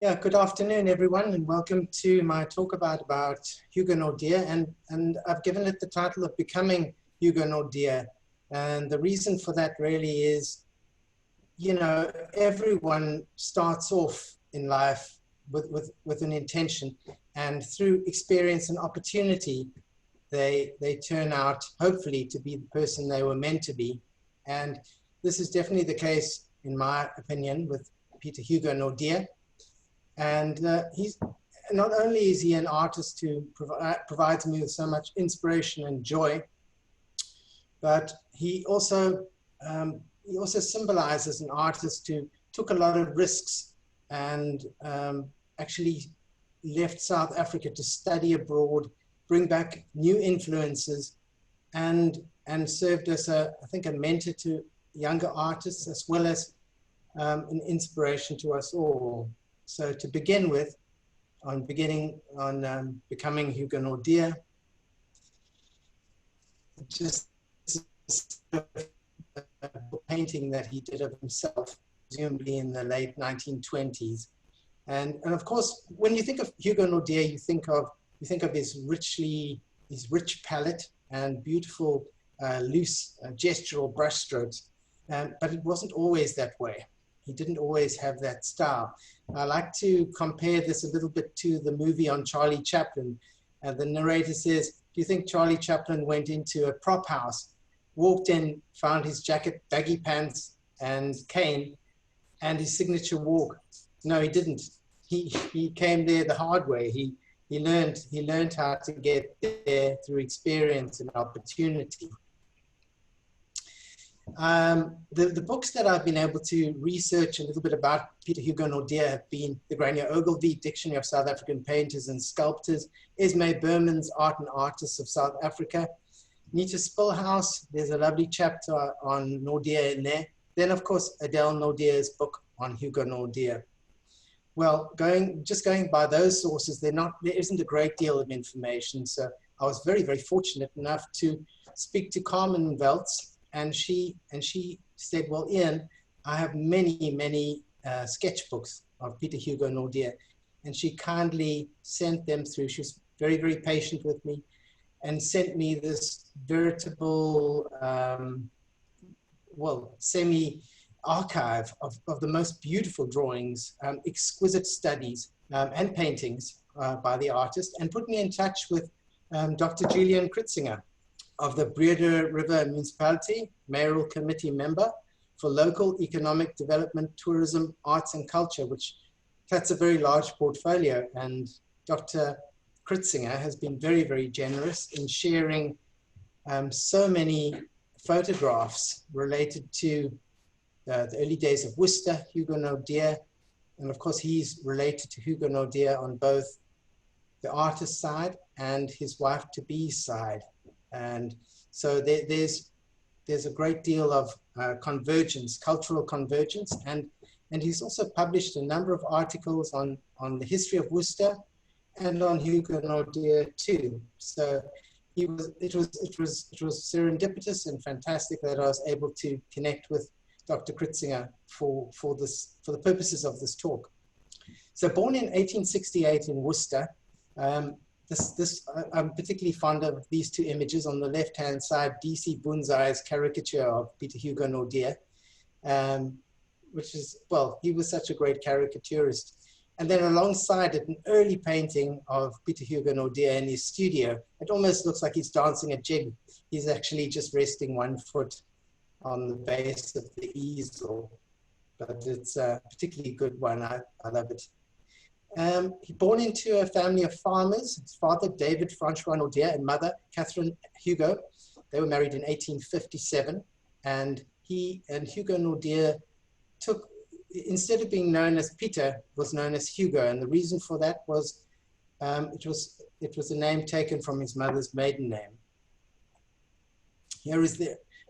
Yeah, good afternoon, everyone, and welcome to my talk about Hugo Naudé. And I've given it the title of Becoming Hugo Naudé. And the reason for that really is, everyone starts off in life with an intention, and through experience and opportunity, they turn out, hopefully, to be the person they were meant to be. And this is definitely the case, in my opinion, with Peter Hugo Naudé. And he's not only is he an artist who provides me with so much inspiration and joy, but he also symbolizes an artist who took a lot of risks and actually left South Africa to study abroad, bring back new influences, and served as I think a mentor to younger artists, as well as an inspiration to us all. So to begin with, on Becoming Hugo Naudé, just a painting that he did of himself, presumably in the late 1920s. And of course, when you think of Hugo Naudé, you think of his rich palette and beautiful, loose gestural brushstrokes. But it wasn't always that way. He didn't always have that style. I like to compare this a little bit to the movie on Charlie Chaplin. The narrator says, do you think Charlie Chaplin went into a prop house, walked in, found his jacket, baggy pants, and cane, and his signature walk? No, he didn't. He came there the hard way. He learned how to get there through experience and opportunity. The books that I've been able to research a little bit about Peter Hugo Naudé have been the Grania Ogilvy Dictionary of South African Painters and Sculptors, Esme Berman's Art and Artists of South Africa, Nita Spilhouse, there's a lovely chapter on Naudé in there. Then, of course, Adele Naudé's book on Hugo Naudé. Well, just going by those sources, there isn't a great deal of information. So I was very, very fortunate enough to speak to Carmen Weltz. And she said, well, Ian, I have many sketchbooks of Peter Hugo Naudé. And she kindly sent them through. She was very, very patient with me and sent me this veritable, semi-archive of the most beautiful drawings, exquisite studies, and paintings by the artist, and put me in touch with Dr. Julian Kritzinger of the Breede River Municipality, mayoral committee member for local economic development, tourism, arts and culture, that's a very large portfolio. And Dr. Kritzinger has been very, very generous in sharing so many photographs related to the early days of Worcester, Hugo Naudé, and of course he's related to Hugo Naudé on both the artist side and his wife-to-be side. And so there's a great deal of convergence, cultural convergence, and he's also published a number of articles on the history of Worcester and on Hugo Naudé too. So it was serendipitous and fantastic that I was able to connect with Dr. Kritzinger for the purposes of this talk. So born in 1868 in Worcester. I'm particularly fond of these two images. On the left-hand side, D.C. Bunzai's caricature of Peter Hugo Naudé, which is, well, he was such a great caricaturist. And then alongside it, an early painting of Peter Hugo Naudé in his studio. It almost looks like he's dancing a jig. He's actually just resting one foot on the base of the easel, but it's a particularly good one. I love it. He born into a family of farmers. His father, David Francois Naudé, and mother, Catherine Hugo. They were married in 1857. And Hugo Naudé instead of being known as Peter, was known as Hugo. And the reason for that was it was a name taken from his mother's maiden name. Here is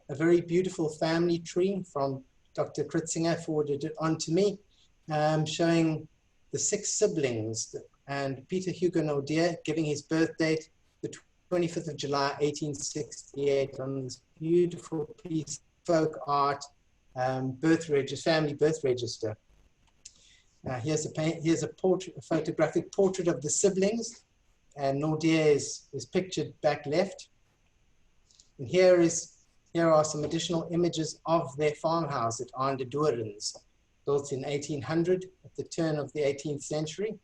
a very beautiful family tree from Dr. Kritzinger, forwarded it on to me, showing the 6 siblings, and Peter Hugo Naudé giving his birth date, the 25th of July, 1868, on this beautiful piece of folk art, family birth register. Here's a portrait, a photographic portrait of the siblings, and Naudé is pictured back left. And here are some additional images of their farmhouse at Aandedoorns, built in 1800 at the turn of the 18th century.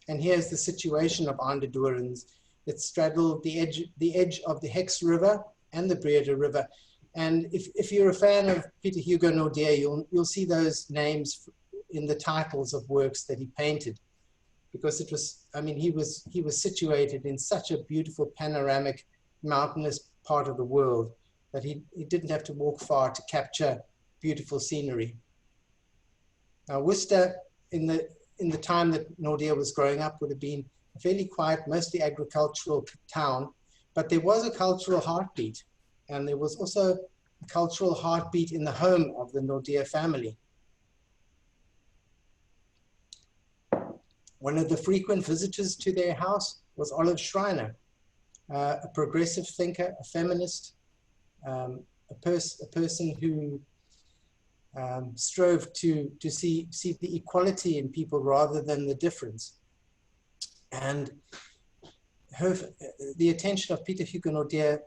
And here's the situation of Aandedoorns. It straddled the edge of the Hex River and the Breede River. And if you're a fan of Peter Hugo Naudé, you'll see those names in the titles of works that he painted, because it was, I mean, he was situated in such a beautiful panoramic mountainous part of the world that he didn't have to walk far to capture beautiful scenery. Now, Worcester, in the time that Naudé was growing up, would have been a fairly quiet, mostly agricultural town, but there was a cultural heartbeat, and there was also a cultural heartbeat in the home of the Naudé family. One of the frequent visitors to their house was Olive Schreiner, a progressive thinker, a feminist, a person who strove to see the equality in people rather than the difference. And the attention of Peter Hugo Naudé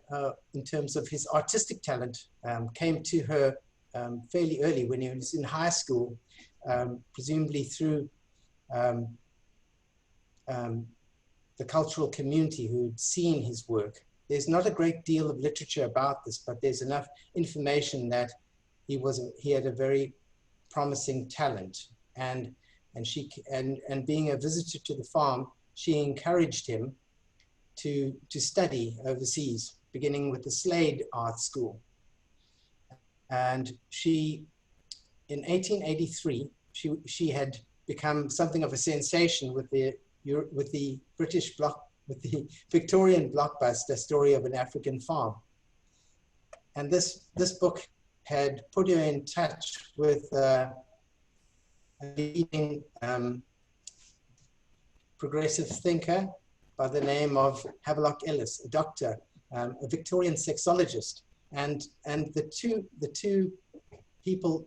in terms of his artistic talent came to her fairly early, when he was in high school, presumably through the cultural community who'd seen his work. There's not a great deal of literature about this, but there's enough information that he had a very promising talent, and being a visitor to the farm, she encouraged him to study overseas, beginning with the Slade Art School. And in 1883, she had become something of a sensation with the Victorian blockbuster Story of an African Farm. And this book had put her in touch with a leading progressive thinker by the name of Havelock Ellis, a doctor, a Victorian sexologist. And the two people,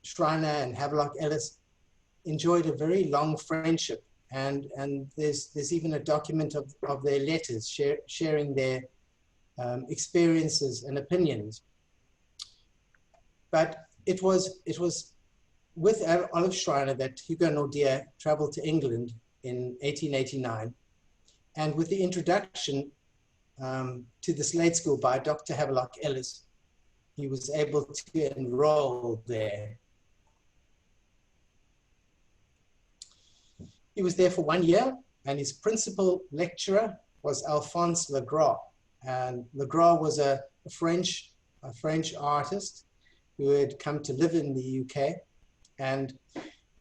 Schreiner and Havelock Ellis, enjoyed a very long friendship. And there's even a document of their letters sharing their experiences and opinions. But it was with Olive Schreiner that Hugo Naudé traveled to England in 1889. And with the introduction to the Slade School by Dr. Havelock Ellis, he was able to enroll there. He was there for 1 year, and his principal lecturer was Alphonse Legras. And Legras was a French artist who had come to live in the UK. And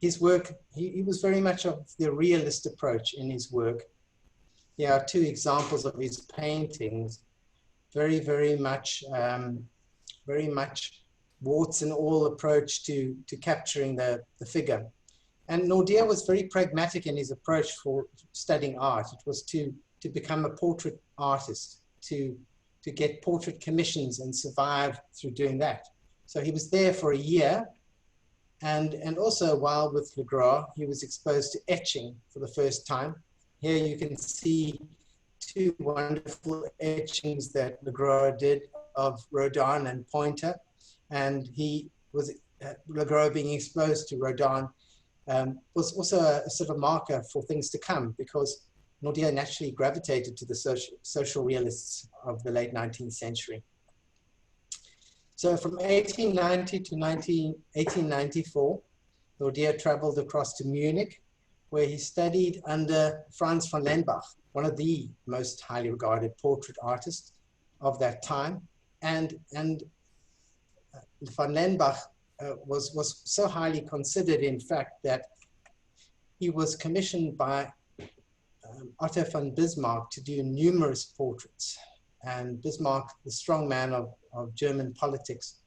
his work, he was very much of the realist approach in his work. Here are two examples of his paintings, very much warts and all approach to capturing the figure. And Naudé was very pragmatic in his approach for studying art. It was to become a portrait artist, to get portrait commissions and survive through doing that. So he was there for a year, and also while with Legras, he was exposed to etching for the first time. Here you can see two wonderful etchings that Legras did of Rodin and Pointer, and Legras being exposed to Rodin was also a sort of marker for things to come, because Naudé naturally gravitated to the social realists of the late 19th century. So from 1890 to 1894, Naudé traveled across to Munich, where he studied under Franz von Lenbach, one of the most highly regarded portrait artists of that time. And von Lenbach was so highly considered, in fact, that he was commissioned by Otto von Bismarck to do numerous portraits. And Bismarck, the strong man of German politics,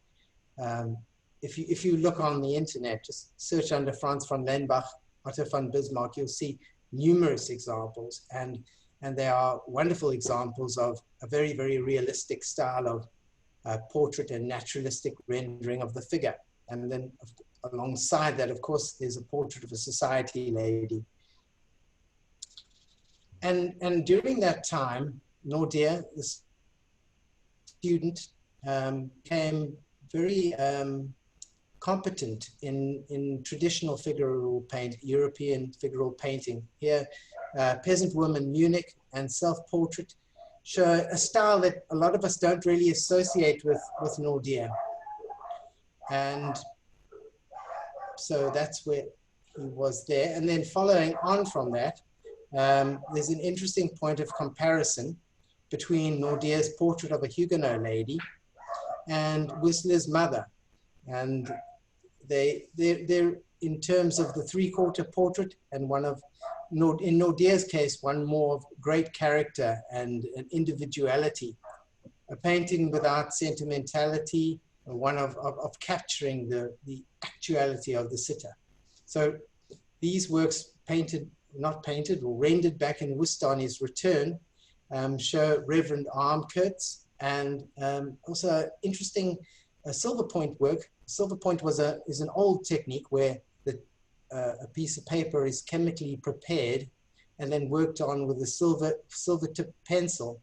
if you look on the internet, just search under Franz von Lenbach, Otto von Bismarck, you'll see numerous examples. And And they are wonderful examples of a very, very realistic style of portrait and naturalistic rendering of the figure. And then alongside that, of course, there's a portrait of a society lady. And during that time, Naudé, the student, became very competent in traditional figural paint, European figural painting. Here, Peasant Woman, Munich, and Self-Portrait show a style that a lot of us don't really associate with Naudé. And so that's where he was there. And then following on from that, there's an interesting point of comparison between Naudé's portrait of a Huguenot lady and Whistler's mother. And they're in terms of the three-quarter portrait, and one of, in Naudé's case, one more of great character and an individuality. A painting without sentimentality, one of capturing the actuality of the sitter. So these works not painted or rendered back in Worcester on his return, show reverend arm coats, and also interesting silver point work. Silver point is an old technique where a piece of paper is chemically prepared and then worked on with a silver tip pencil,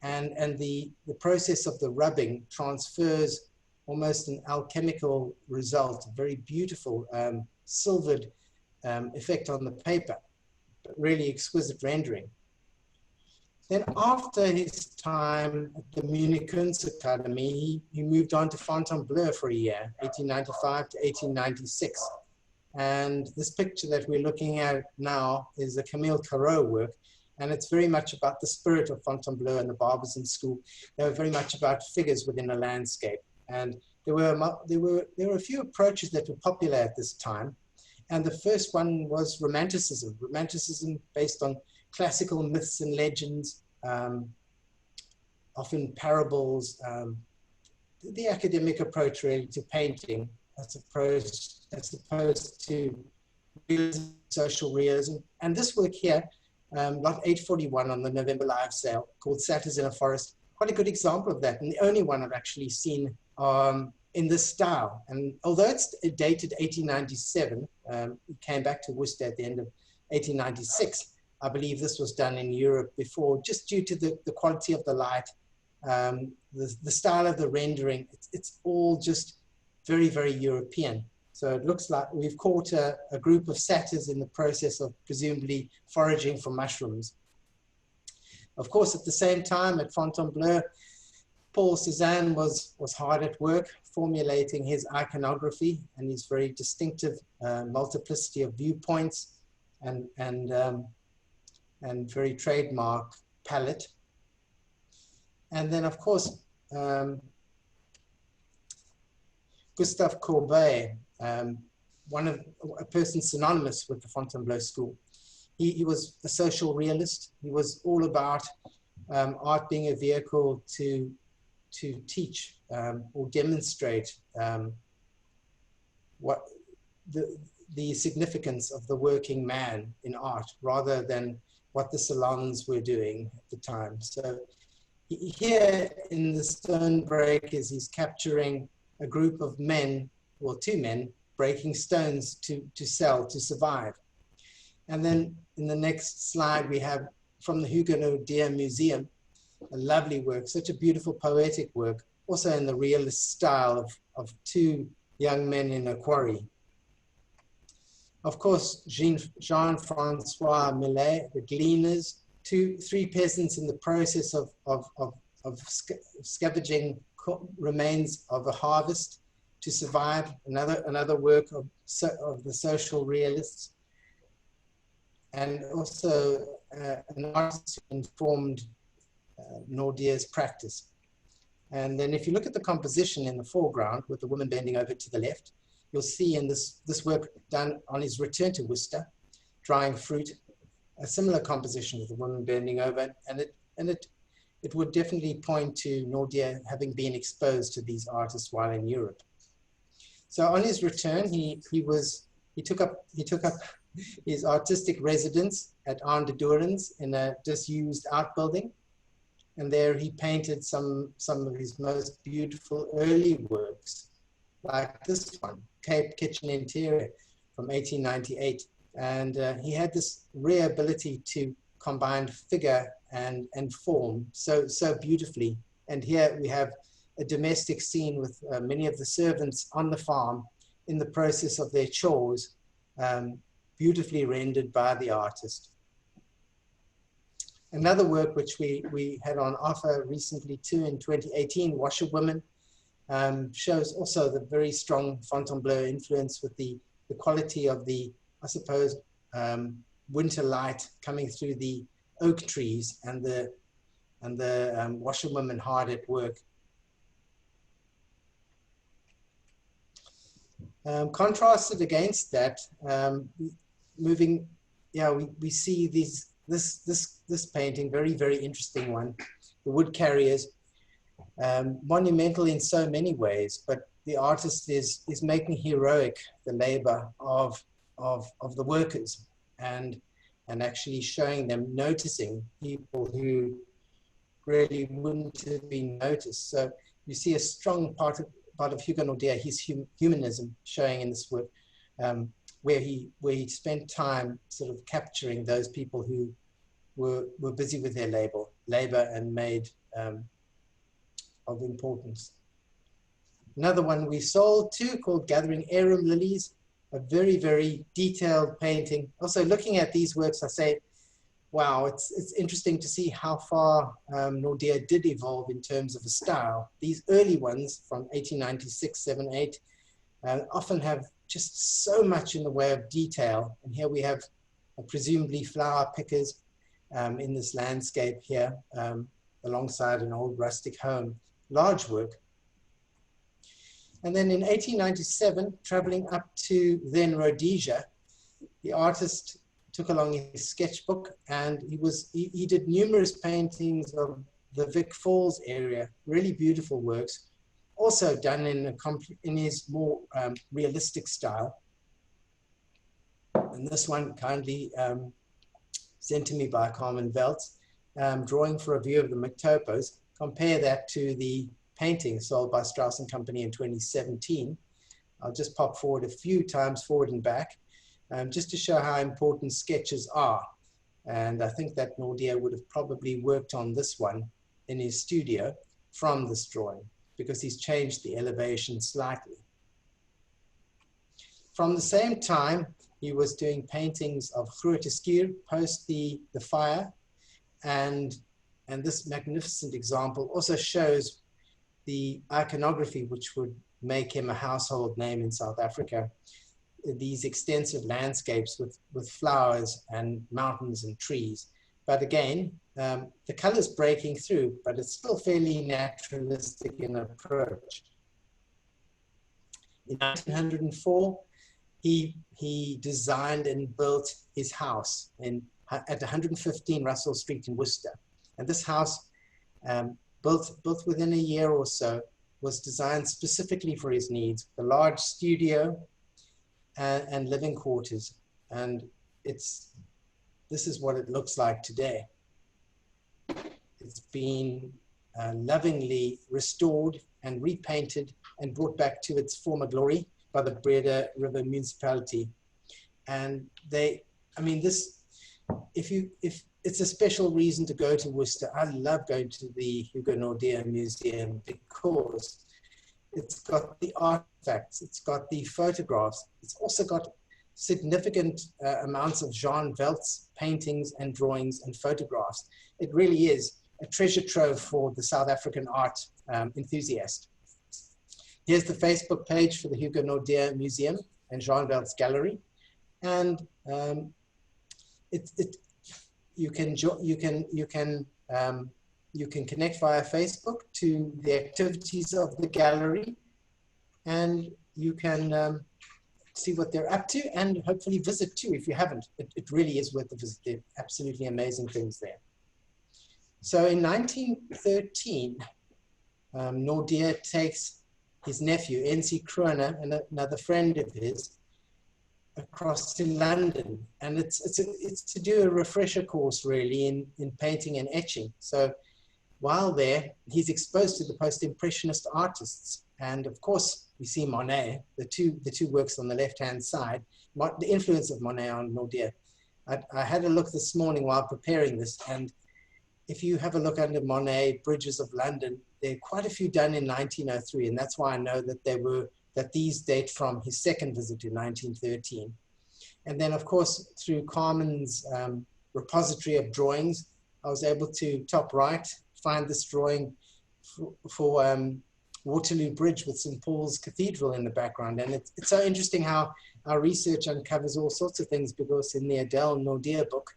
and the process of the rubbing transfers almost an alchemical result, a very beautiful silvered effect on the paper, but really exquisite rendering. Then after his time at the Munich Academy, he moved on to Fontainebleau for a year, 1895 to 1896. And this picture that we're looking at now is a Camille Corot work, and it's very much about the spirit of Fontainebleau and the barbers in school. They were very much about figures within a landscape. And there were a few approaches that were popular at this time. And the first one was Romanticism. Romanticism based on classical myths and legends, often parables, the academic approach really to painting as opposed to realism, social realism. And this work here, lot 841 on the November live sale, called Satyrs in a Forest, quite a good example of that, and the only one I've actually seen in this style. And although it's dated 1897, it came back to Worcester at the end of 1896. I believe this was done in Europe before, just due to the quality of the light, the style of the rendering. It's all just very, very European. So it looks like we've caught a group of satyrs in the process of presumably foraging for mushrooms. Of course, at the same time at Fontainebleau, Paul Cézanne was hard at work formulating his iconography and his very distinctive multiplicity of viewpoints and very trademark palette. And then, of course, Gustave Courbet, a person synonymous with the Fontainebleau school. He was a social realist. He was all about art being a vehicle to teach or demonstrate what the significance of the working man in art, rather than what the salons were doing at the time. So here in the stone break he's capturing a group of men, well, two men, breaking stones to sell, to survive. And then in the next slide, we have from the Hugo Naudé Museum, a lovely work, such a beautiful poetic work, also in the realist style of two young men in a quarry. Of course, Jean-Francois Millet, the Gleaners, three peasants in the process of scavenging remains of a harvest to survive, another work of the social realists, and also an artist who informed Naudé's practice. And then if you look at the composition in the foreground with the woman bending over to the left, you'll see in this work done on his return to Worcester, drying fruit, a similar composition with the woman bending over, and it would definitely point to Naudé having been exposed to these artists while in Europe. So on his return, he took up his artistic residence at Aan de Dorens in a disused outbuilding. And there he painted some of his most beautiful early works, like this one, Cape Kitchen Interior from 1898. And he had this rare ability to combine figure and form so beautifully. And here we have a domestic scene with many of the servants on the farm in the process of their chores, beautifully rendered by the artist. Another work which we had on offer recently too in 2018, Washerwoman, shows also the very strong Fontainebleau influence with the quality of the, I suppose, winter light coming through the oak trees and the washerwoman hard at work. Contrasted against that, we see this painting, very interesting one, the wood carriers, monumental in so many ways, but the artist is making heroic the labor of the workers and actually showing them, noticing people who really wouldn't have been noticed. So you see a strong part of Hugo Naudé, his humanism showing in this work, where he spent time sort of capturing those people who were busy with their labor and made of importance. Another one we sold too, called Gathering Arum Lilies, a very detailed painting. Also looking at these works, I say, wow, it's interesting to see how far Naudé did evolve in terms of a style. These early ones from 1896, 7, 8, often have just so much in the way of detail. And here we have presumably flower pickers in this landscape here, alongside an old rustic home, large work. And then in 1897, traveling up to then Rhodesia, the artist took along his sketchbook, and he did numerous paintings of the Vic Falls area, really beautiful works, also done in his more realistic style. And this one kindly sent to me by Carmen Veltz, drawing for a view of the Mictopos. Compare that to the painting sold by Strauss and Company in 2017. I'll just pop forward a few times, forward and back, just to show how important sketches are. And I think that Naudé would have probably worked on this one in his studio from this drawing, because he's changed the elevation slightly. From the same time, he was doing paintings of Grooteskuur post the fire, and this magnificent example also shows the iconography which would make him a household name in South Africa. These extensive landscapes with flowers and mountains and trees. But again, the colors breaking through, but it's still fairly naturalistic in approach. In 1904, he designed and built his house at 115 Russell Street in Worcester. And this house, built within a year or so, was designed specifically for his needs, the large studio and living quarters. And this is what it looks like today. It's been lovingly restored and repainted and brought back to its former glory by the Breda River Municipality. And if it's a special reason to go to Worcester. I love going to the Hugo Naudé Museum because it's got the artifacts, it's got the photographs, it's also got significant amounts of Jean Velt's paintings and drawings and photographs. It really is a treasure trove for the South African art enthusiast. Here's the Facebook page for the Hugo Naudé Museum and Jean Velt's gallery. And you can connect via Facebook to the activities of the gallery, and you can see what they're up to and hopefully visit too if you haven't. It really is worth the visit. They're absolutely amazing things there. So in 1913, Naudé takes his nephew, N.C. Kroner, and another friend of his, across to London, and it's to do a refresher course really in painting and etching. So while there, he's exposed to the post-impressionist artists, and of course we see Monet, the two works on the left-hand side, the influence of Monet on Naudé. I had a look this morning while preparing this, and if you have a look under Monet, Bridges of London, there are quite a few done in 1903, and that's why I know that these date from his second visit in 1913. And then, of course, through Carmen's repository of drawings, I was able to, top right, find this drawing for Waterloo Bridge with St. Paul's Cathedral in the background. And it's so interesting how our research uncovers all sorts of things, because in the Adele Naudé book,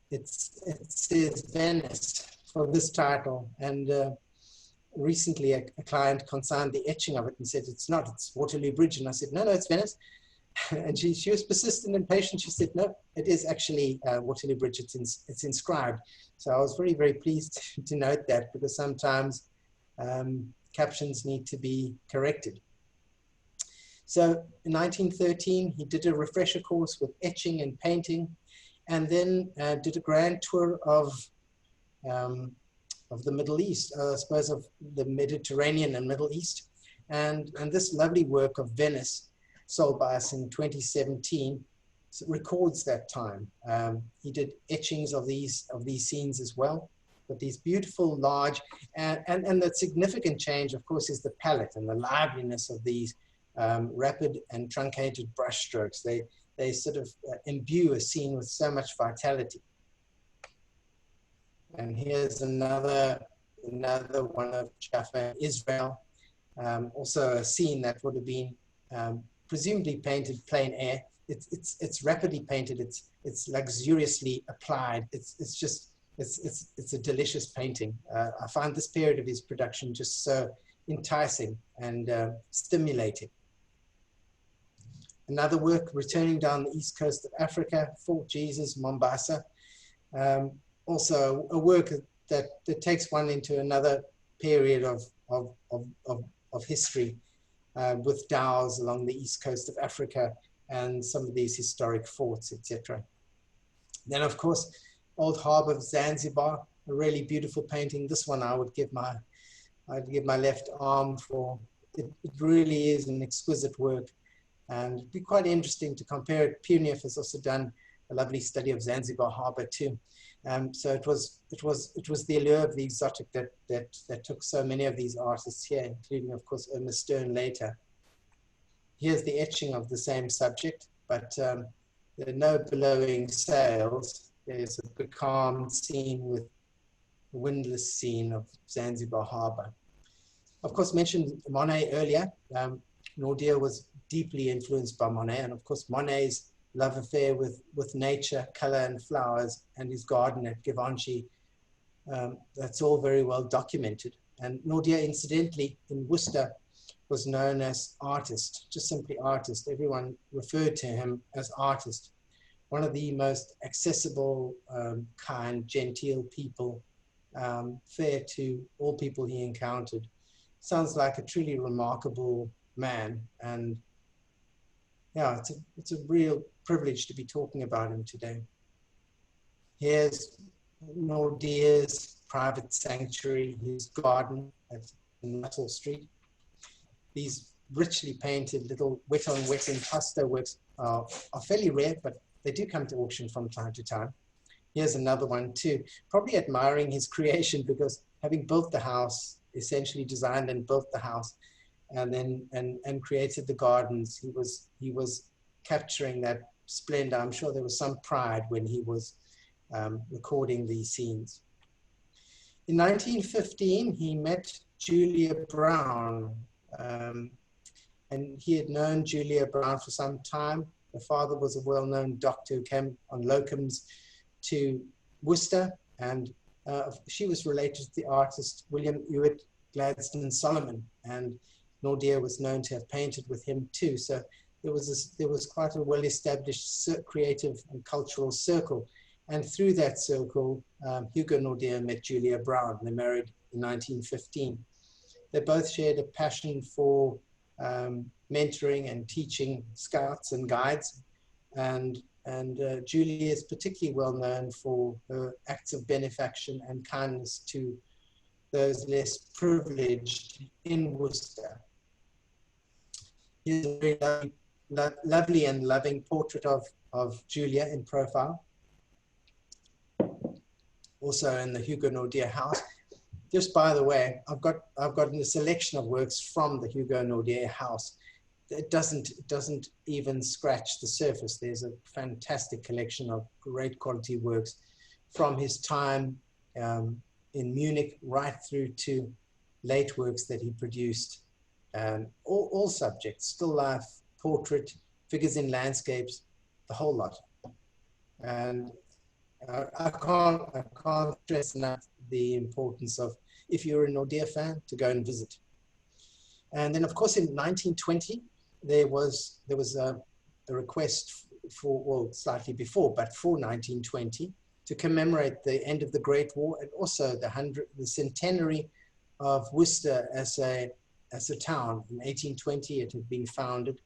it says Venice for this title. And recently a client consigned the etching of it and said, it's not, it's Waterloo Bridge. And I said, no, it's Venice. And she was persistent and patient. She said, no, it is actually Waterloo Bridge. It's inscribed. So I was very, very pleased to note that, because sometimes captions need to be corrected. So in 1913, he did a refresher course with etching and painting, and then did a grand tour of the Middle East, I suppose of the Mediterranean and Middle East. And this lovely work of Venice, sold by us in 2017, records that time. He did etchings of these scenes as well, but these beautiful, large, and the significant change, of course, is the palette and the liveliness of these rapid and truncated brush strokes. They sort of imbue a scene with so much vitality. And here's another one of Jaffa, Israel, also a scene that would have been presumably painted plein air. It's rapidly painted. It's luxuriously applied. It's a delicious painting. I find this period of his production just so enticing and stimulating. Another work, returning down the east coast of Africa, Fort Jesus, Mombasa. Also a work that takes one into another period of history, with dhows along the east coast of Africa and some of these historic forts, etc. Then, of course, Old Harbour of Zanzibar, a really beautiful painting. This one I'd give my left arm for. It really is an exquisite work, and it'd be quite interesting to compare it. Punif has also done a lovely study of Zanzibar Harbour too. So it was the allure of the exotic that took so many of these artists here, including, of course, Ernest Stern later. Here's the etching of the same subject, but there are no billowing sails. There's a becalmed scene with a windless scene of Zanzibar Harbour. Of course, mentioned Monet earlier. Naudé was deeply influenced by Monet, and of course, Monet's love affair with nature, color and flowers, and his garden at Givenchy. That's all very well documented. And Naudé, incidentally, in Worcester, was known as artist, just simply artist. Everyone referred to him as artist. One of the most accessible, kind, genteel people, fair to all people he encountered. Sounds like a truly remarkable man, and yeah, it's a real privilege to be talking about him today. Here's Naudé's private sanctuary, his garden at Russell Street. These richly painted little wet-on-wet impasto works are fairly rare, but they do come to auction from time to time. Here's another one too, probably admiring his creation, because having built the house, essentially designed and built the house, and then and created the gardens, he was capturing that splendor. I'm sure there was some pride when he was recording these scenes. In 1915, he met Julia Brown, and he had known Julia Brown for some time. Her father was a well-known doctor who came on locums to Worcester, and she was related to the artist William Ewart Gladstone Solomon, and Naudé was known to have painted with him too. So there was quite a well-established creative and cultural circle. And through that circle, Hugo Naudé met Julia Brown. They married in 1915. They both shared a passion for mentoring and teaching scouts and guides. and Julia is particularly well known for her acts of benefaction and kindness to those less privileged in Worcester. Here's a very lovely and loving portrait of Julia in profile, also in the Hugo Naudé house. Just by the way, I've got a selection of works from the Hugo Naudé house. It doesn't even scratch the surface. There's a fantastic collection of great quality works from his time in Munich right through to late works that he produced. All subjects, still life, portrait, figures in landscapes, the whole lot. And I can't stress enough the importance of, if you're a Naudé fan, to go and visit. And then, of course, in 1920, there was a request for, well, slightly before, but for 1920, to commemorate the end of the Great War and also the centenary of Worcester as a town. In 1820, it had been founded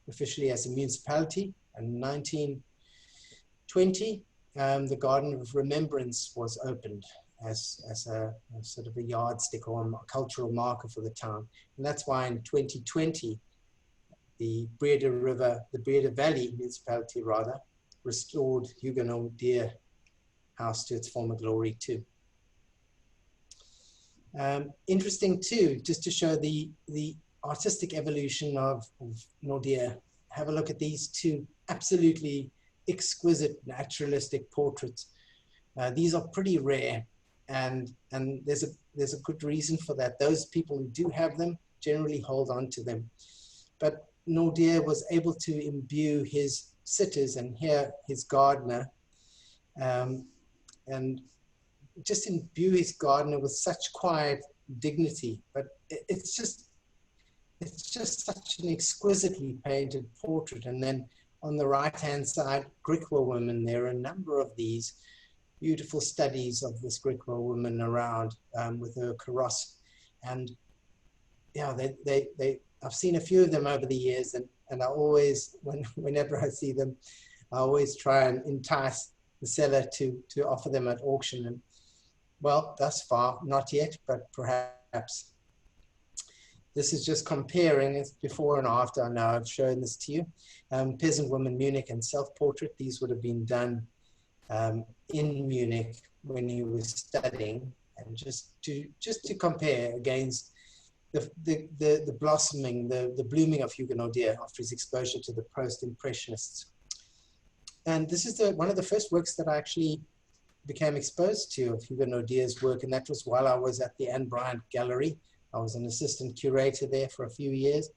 officially as a municipality, and in 1920, the Garden of Remembrance was opened as a sort of a yardstick or a cultural marker for the town. And that's why in 2020, the Breda Valley municipality rather, restored Hugo Naudé house to its former glory too. Interesting too, just to show the artistic evolution of Naudé, have a look at these two absolutely exquisite naturalistic portraits. These are pretty rare, and there's a good reason for that. Those people who do have them generally hold on to them. But Naudé was able to imbue his sitters, and here his gardener, and just imbue his gardener with such quiet dignity. But it's just such an exquisitely painted portrait. And then on the right-hand side, Griqua woman. There are a number of these beautiful studies of this Griqua woman around with her kaross. And yeah, I've seen a few of them over the years, and I always, whenever I see them, I always try and entice the seller to offer them at auction. And well, thus far, not yet, but perhaps. This is just comparing, it's before and after. I know I've shown this to you. Peasant woman, Munich, and self-portrait. These would have been done in Munich when he was studying, and just to compare against the blossoming, the blooming of Hugo Naudé after his exposure to the post-impressionists. And this is one of the first works that I actually became exposed to of Hugo Naudé's work, and that was while I was at the Anne Bryant Gallery. I was an assistant curator there for a few years.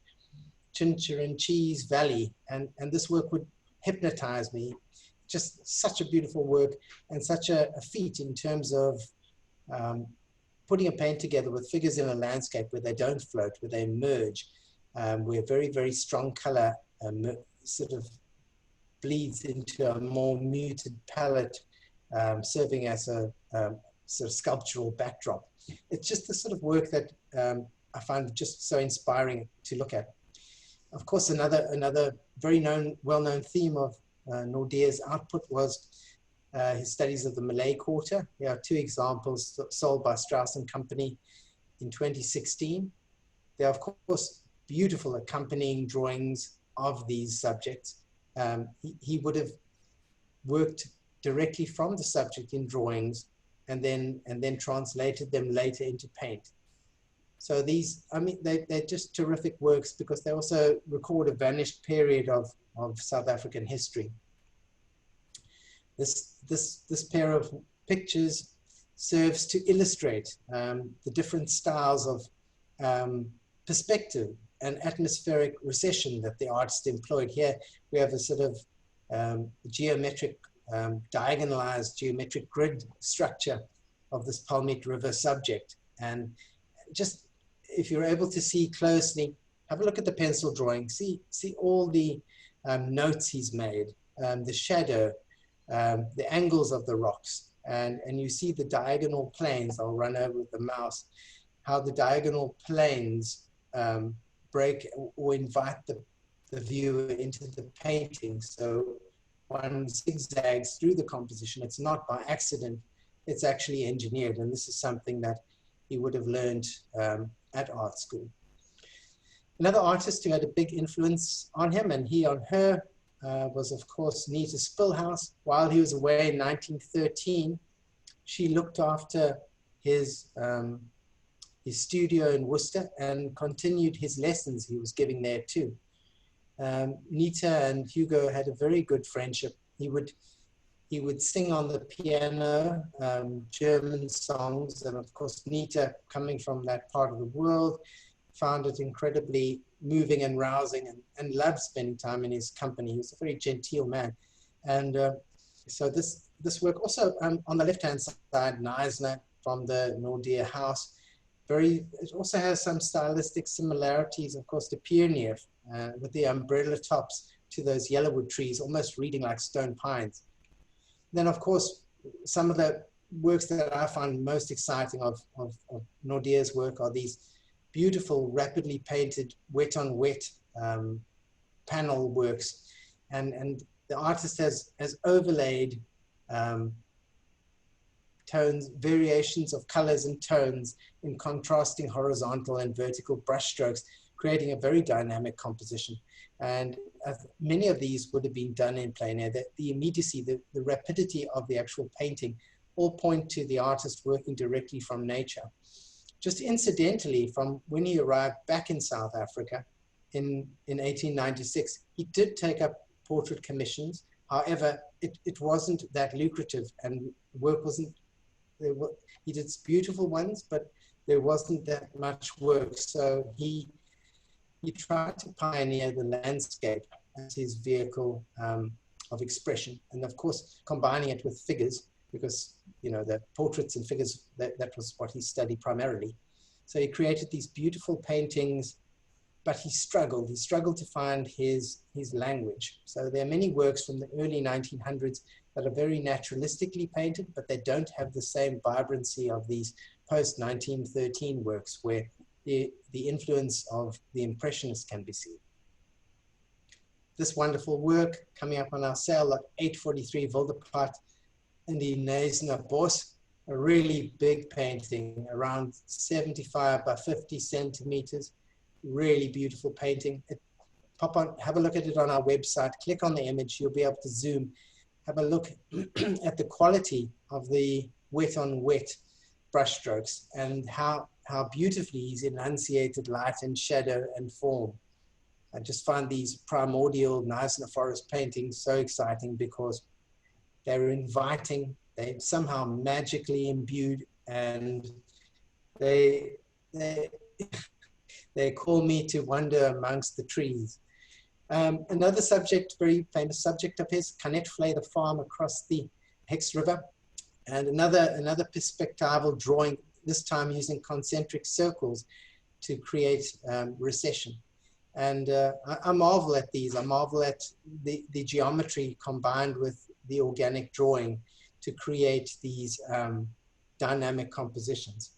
Chinchirincheese Valley, and this work would hypnotize me. Just such a beautiful work, and such a feat in terms of putting a paint together with figures in a landscape where they don't float, where they merge, where very, very strong color sort of bleeds into a more muted palette, serving as a sort of sculptural backdrop. It's just the sort of work that I find just so inspiring to look at. Of course, another very well-known theme of Naudé's output was his studies of the Malay Quarter. There are two examples sold by Strauss and Company in 2016. There are, of course, beautiful accompanying drawings of these subjects. He would have worked directly from the subject in drawings and then translated them later into paint. So these, I mean, they're just terrific works because they also record a vanished period of South African history. This pair of pictures serves to illustrate the different styles of perspective and atmospheric recession that the artist employed. Here we have a sort of geometric, diagonalized geometric grid structure of this Palmit River subject. And just, if you're able to see closely, have a look at the pencil drawing, see all the notes he's made, the shadow, the angles of the rocks, and you see the diagonal planes. I'll run over with the mouse, how the diagonal planes break or invite the the viewer into the painting. So one zigzags through the composition. It's not by accident, it's actually engineered. And this is something that he would have learned at art school. Another artist who had a big influence on him and he on her was, of course, Nita Spilhaus. While he was away in 1913, she looked after his studio in Worcester and continued his lessons he was giving there too. Nita and Hugo had a very good friendship. He would sing on the piano German songs, and of course Nita, coming from that part of the world, found it incredibly moving and rousing, and loved spending time in his company. He was a very genteel man. And so this work also, on the left-hand side, Neisner from the Naudé house, it also has some stylistic similarities, of course, to Pioneer, with the umbrella tops to those yellowwood trees, almost reading like stone pines. Then, of course, some of the works that I find most exciting of Naudé's work are these beautiful, rapidly painted, wet-on-wet panel works. And the artist has overlaid tones, variations of colors and tones in contrasting horizontal and vertical brushstrokes, creating a very dynamic composition. And many of these would have been done in plein air. The immediacy, the rapidity of the actual painting all point to the artist working directly from nature. Just incidentally, from when he arrived back in South Africa in 1896, he did take up portrait commissions. However, it wasn't that lucrative, and work wasn't, he did beautiful ones, but there wasn't that much work. So he tried to pioneer the landscape as his vehicle of expression. And of course, combining it with figures, because, you know, the portraits and figures, that was what he studied primarily. So he created these beautiful paintings, but he struggled to find his language. So there are many works from the early 1900s that are very naturalistically painted, but they don't have the same vibrancy of these post-1913 works where the influence of the Impressionists can be seen. This wonderful work coming up on our sale, lot 843 Wildepad in the Neisner Bos, a really big painting, around 75 by 50 centimeters, really beautiful painting. Have a look at it on our website, click on the image, you'll be able to zoom, have a look at the quality of the wet-on-wet brushstrokes and how beautifully he's enunciated light and shadow and form. I just find these primordial Neisner forest paintings so exciting because they're inviting, they're somehow magically imbued, and they call me to wander amongst the trees. Another subject, very famous subject of his, Canet Flay, the farm across the Hex River, and another perspectival drawing, this time using concentric circles to create recession. And I marvel at these. I marvel at the geometry combined with the organic drawing to create these dynamic compositions.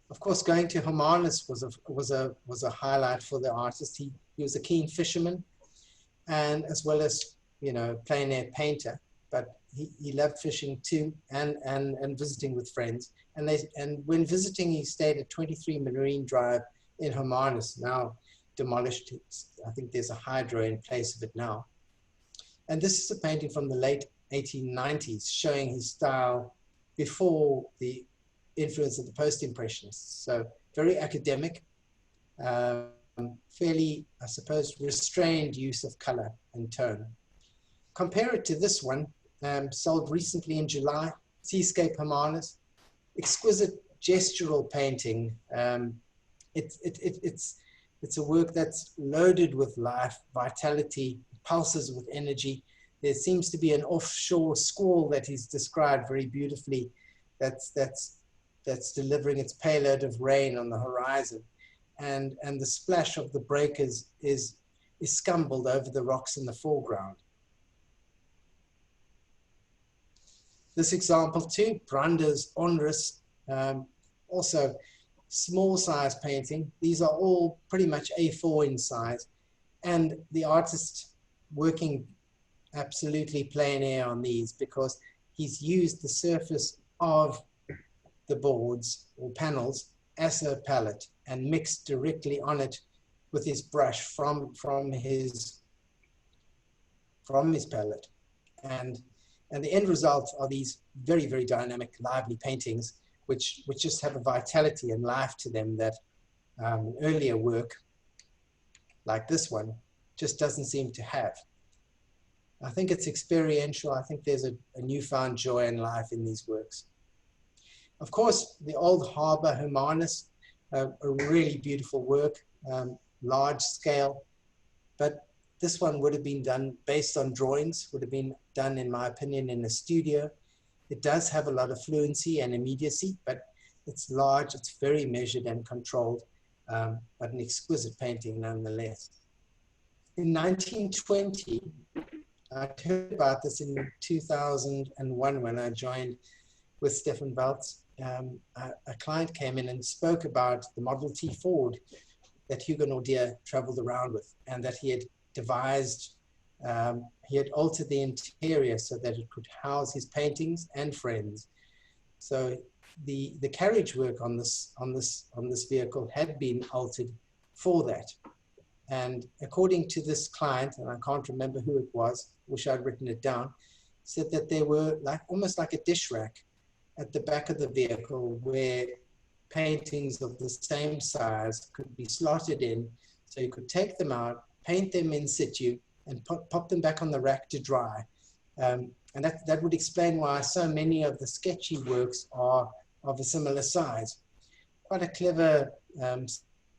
Of course, going to Hermanus was a highlight for the artist. He was a keen fisherman, and as well as, you know, plein air painter. But he loved fishing too, and visiting with friends. And when visiting, he stayed at 23 Marine Drive in Hermanus, now demolished. I think there's a hydro in place of it now. And this is a painting from the late 1890s, showing his style before the influence of the post-impressionists. So very academic, fairly, I suppose, restrained use of color and tone. Compare it to this one, sold recently in July, Seascape Hermanus, exquisite gestural painting. It's a work that's loaded with life, vitality, pulses with energy. There seems to be an offshore squall that he's described very beautifully that's delivering its payload of rain on the horizon. And the splash of the breakers is scumbled over the rocks in the foreground. This example too, Brandes Onrus, also small size painting. These are all pretty much A4 in size, and the artist working absolutely plein air on these because he's used the surface of the boards or panels as a palette and mixed directly on it with his brush from his palette. And the end result are these very, very dynamic, lively paintings, which just have a vitality and life to them that earlier work, like this one, just doesn't seem to have. I think it's experiential. I think there's a newfound joy and life in these works. Of course, the old Harbour Humanus, a really beautiful work, large scale, but this one would have been done based on drawings, would have been done, in my opinion, in a studio. It does have a lot of fluency and immediacy, but it's large, it's very measured and controlled, but an exquisite painting nonetheless. In 1920, I heard about this in 2001 when I joined with Stefan Waltz. A client came in and spoke about the Model T Ford that Hugo Naudé traveled around with, and that he had devised, he had altered the interior so that it could house his paintings and friends. So the carriage work on this vehicle had been altered for that. And according to this client, and I can't remember who it was, wish I'd written it down, said that there were almost like a dish rack at the back of the vehicle where paintings of the same size could be slotted in, so you could take them out, paint them in situ, and pop them back on the rack to dry. And that would explain why so many of the sketchy works are of a similar size. Quite a clever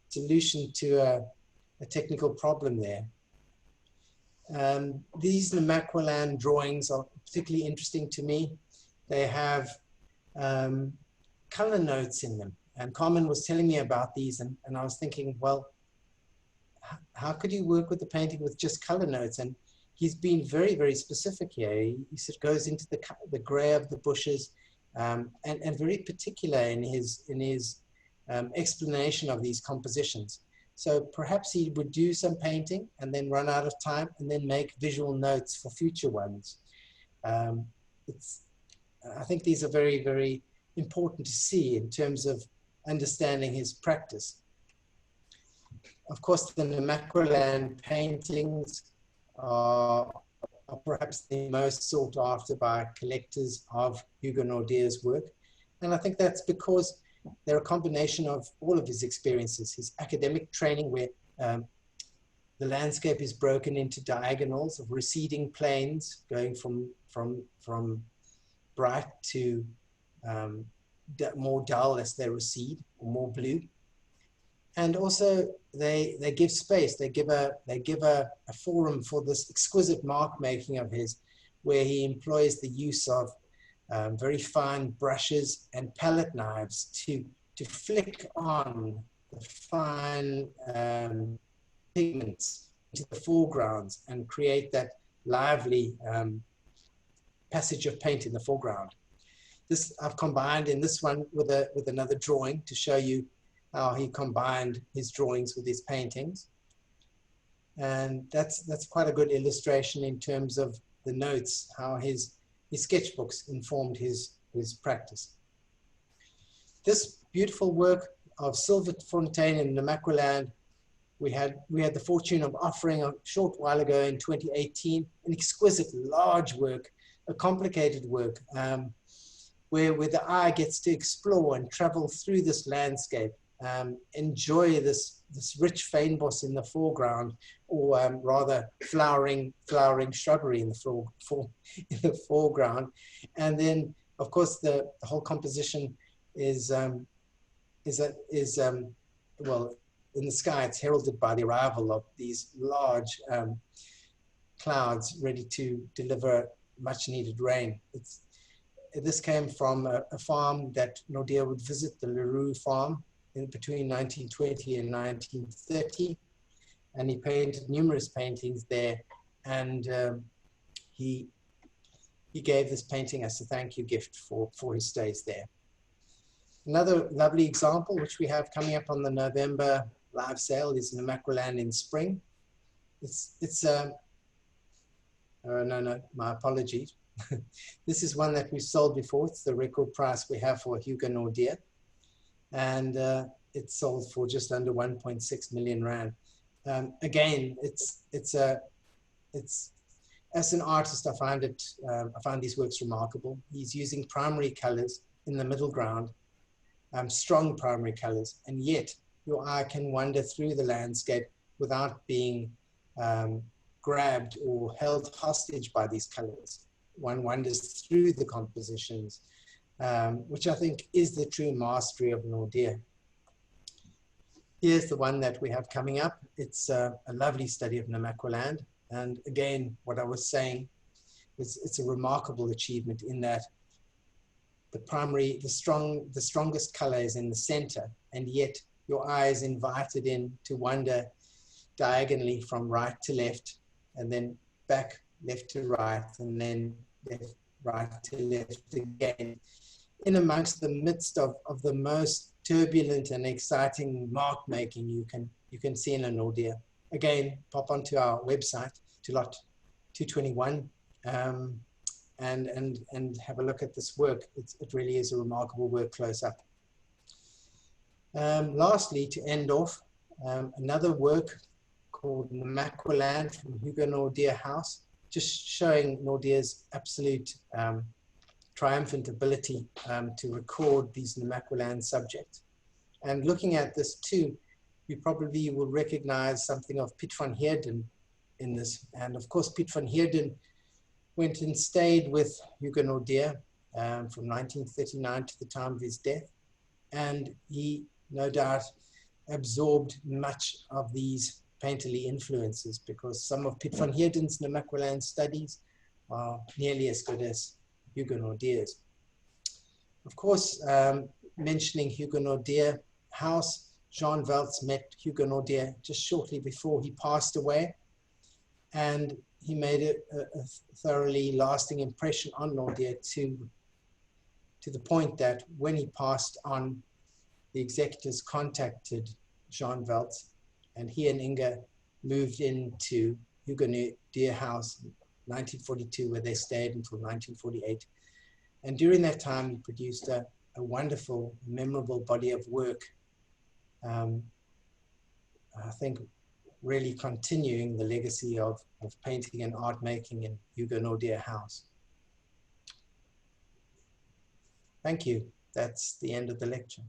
solution to a technical problem there. These Namaqualand drawings are particularly interesting to me. They have color notes in them. And Carmen was telling me about these, and I was thinking, well, how could you work with the painting with just color notes? And he's been very, very specific here. He sort of goes into the gray of the bushes, and very particular in his explanation of these compositions. So perhaps he would do some painting and then run out of time and then make visual notes for future ones. I think these are very, very important to see in terms of understanding his practice. Of course, the Namaqualand paintings are perhaps the most sought after by collectors of Hugo Naudé's work. And I think that's because they're a combination of all of his experiences, his academic training, where the landscape is broken into diagonals of receding planes going from bright to more dull as they recede, or more blue. And also they give space, they give a forum for this exquisite mark making of his, where he employs the use of very fine brushes and palette knives to flick on the fine pigments into the foregrounds and create that lively passage of paint in the foreground. This I've combined in this one with another drawing to show you how he combined his drawings with his paintings. And that's quite a good illustration in terms of the notes, how his sketchbooks informed his practice. This beautiful work of Silver Fontaine in Namaqualand, we had the fortune of offering a short while ago in 2018, an exquisite large work, a complicated work, where the eye gets to explore and travel through this landscape, enjoy this rich fynbos in the foreground, or rather flowering shrubbery in the foreground, and then of course the whole composition is well, in the sky it's heralded by the arrival of these large clouds ready to deliver much needed rain. This came from a farm that Naudé would visit, the Leroux farm, between 1920 and 1930, and he painted numerous paintings there, and he gave this painting as a thank you gift for his stays there. Another lovely example, which we have coming up on the November live sale, is Namaqualand in spring. No, my apologies. This is one that we sold before. It's the record price we have for Hugo Naudé, and it sold for just under 1.6 million rand. Again, as an artist, I find these works remarkable. He's using primary colors in the middle ground, strong primary colors, and yet your eye can wander through the landscape without being grabbed or held hostage by these colors. One wanders through the compositions, which I think is the true mastery of Naudé. Here's the one that we have coming up. It's a lovely study of Namaqualand. And again, what I was saying, it's a remarkable achievement in that the strongest color is in the center, and yet your eye is invited in to wander diagonally from right to left, and then back left to right, and then right to left again, in amongst the midst of the most turbulent and exciting mark making you can see in a Naudé. Again, pop onto our website to lot 221 and have a look at this work. It really is a remarkable work close up. Lastly, to end off, another work called Namaqualand from Hugo Naudé House, just showing Naudé's absolute triumphant ability to record these Namaqualand subjects. And looking at this too, you probably will recognize something of Piet van Heerden in this. And of course, Piet van Heerden went and stayed with Hugo Naudé from 1939 to the time of his death. And he, no doubt, absorbed much of these painterly influences, because some of Piet van Heerden's Namaqualand studies are nearly as good as Hugo Naudé's. Of course, mentioning Hugo Naudé House, Jean Welts met Hugo Naudé just shortly before he passed away, and he made a thoroughly lasting impression on Naudé to the point that when he passed on, the executors contacted Jean Welts, and he and Inga moved into Hugo Naudé House in 1942, where they stayed until 1948. And during that time, he produced a wonderful, memorable body of work. I think really continuing the legacy of painting and art making in Hugo Naudé House. Thank you. That's the end of the lecture.